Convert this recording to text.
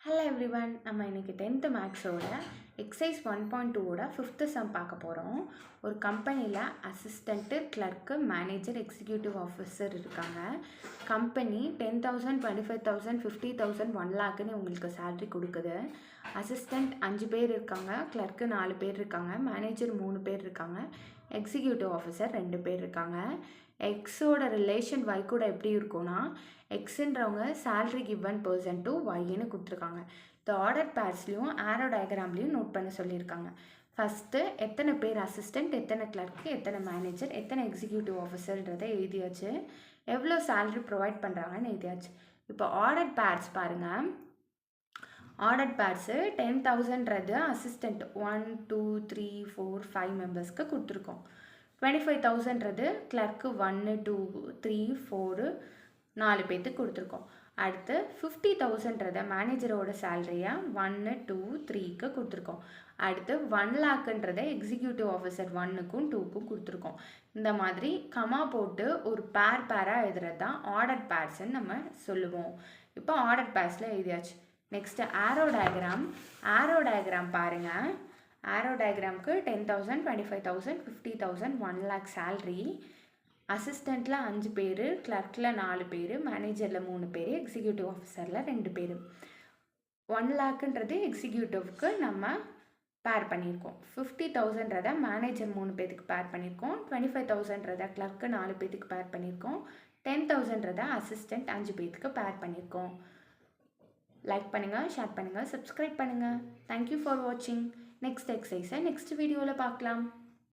Hello everyone, நம்ம இன்றைக்கி 10th மேக்ஸோட exercise 1.2ஓட 5th some பார்க்க போகிறோம். ஒரு கம்பெனியில் assistant, clerk, manager, executive officer இருக்காங்க. கம்பெனி 10,000, 25,000, 50,000, 1 லேக்குன்னு உங்களுக்கு சேலரி கொடுக்குது. அசிஸ்டண்ட் 5 பேர் இருக்காங்க, கிளர்க்கு 4 பேர் இருக்காங்க, மேனேஜர் 3 பேர் இருக்காங்க, எக்ஸிக்யூட்டிவ் ஆஃபீஸர் 2 பேர் இருக்காங்க. எக்ஸோட ரிலேஷன் ஒய் கூட எப்படி இருக்கும்னா, எக்ஸுன்றவங்க சேலரி கிவன் பர்சன் டு ஒய்ன்னு கொடுத்துருக்காங்க. இந்த ஆர்டர் பேர்ஸ்லையும் ஆரோ டயக்ராம்லையும் நோட் பண்ண சொல்லியிருக்காங்க. ஃபஸ்ட்டு எத்தனை பேர் அசிஸ்டண்ட், எத்தனை கிளர்க்கு, எத்தனை மேனேஜர், எத்தனை எக்ஸிக்யூட்டிவ் ஆஃபீஸர்ன்றதை எழுதியாச்சு. எவ்வளோ சேலரி ப்ரொவைட் பண்ணுறாங்கன்னு எழுதியாச்சு. இப்போ ஆர்டர் பேர்ஸ் பாருங்கள். ஆர்டர் பேர்ஸு 10,000ன்றது அசிஸ்டண்ட் 1 2 3 4 5 மெம்பர்ஸ்க்கு கொடுத்துருக்கோம். 25,000ன்றது கிளர்க்கு 1 2 3 4 4 பேர்த்துக்கு கொடுத்துருக்கோம். அடுத்து 50,000ன்றத மேனேஜரோட சேலரியை 1 2 3க்கு கொடுத்துருக்கோம். அடுத்து 1 லேக்குன்றதை எக்ஸிக்யூட்டிவ் ஆஃபீஸர் 1க்கும் 2க்கும் கொடுத்துருக்கோம். இந்த மாதிரி கமா போட்டு ஒரு பேராக எழுதுறது தான் ஆர்டர் பேர்ஸ்ன்னு நம்ம சொல்லுவோம். இப்போ ஆர்டர் பேர்ஸில் எழுதியாச்சு. நெக்ஸ்ட்டு ஆரோ டயக்ராம் பாருங்கள். ஆரோ டயக்ராமுக்கு 10,000, 25,000, 50,000, 1 lakh சேல்ரி. அசிஸ்டண்ட்டில் 5 பேர், கிளர்க்கில் 4 பேர், மேனேஜரில் 3 பேர், எக்ஸிக்யூட்டிவ் ஆஃபீஸரில் 2 பேர். 1 லேக்குன்றது எக்ஸிக்யூட்டிவ்க்கு நம்ம பேர் பண்ணியிருக்கோம். 50,000ன்றதை மேனேஜர் 3 பேருக்கு பேர் பண்ணியிருக்கோம். 25,000ன்றதை கிளர்க்கு 4 பேருக்கு பேர் பண்ணியிருக்கோம். 10,000ன்றதை அசிஸ்டண்ட் 5 பேருக்கு பேர் பண்ணியிருக்கோம். லைக் பண்ணுங்கள், ஷேர் பண்ணுங்கள், சப்ஸ்கிரைப் பண்ணுங்கள். தேங்க்யூ ஃபார் வாட்சிங். நெக்ஸ்ட் எக்ஸசைஸை நெக்ஸ்ட் வீடியோவில் பார்க்கலாம்.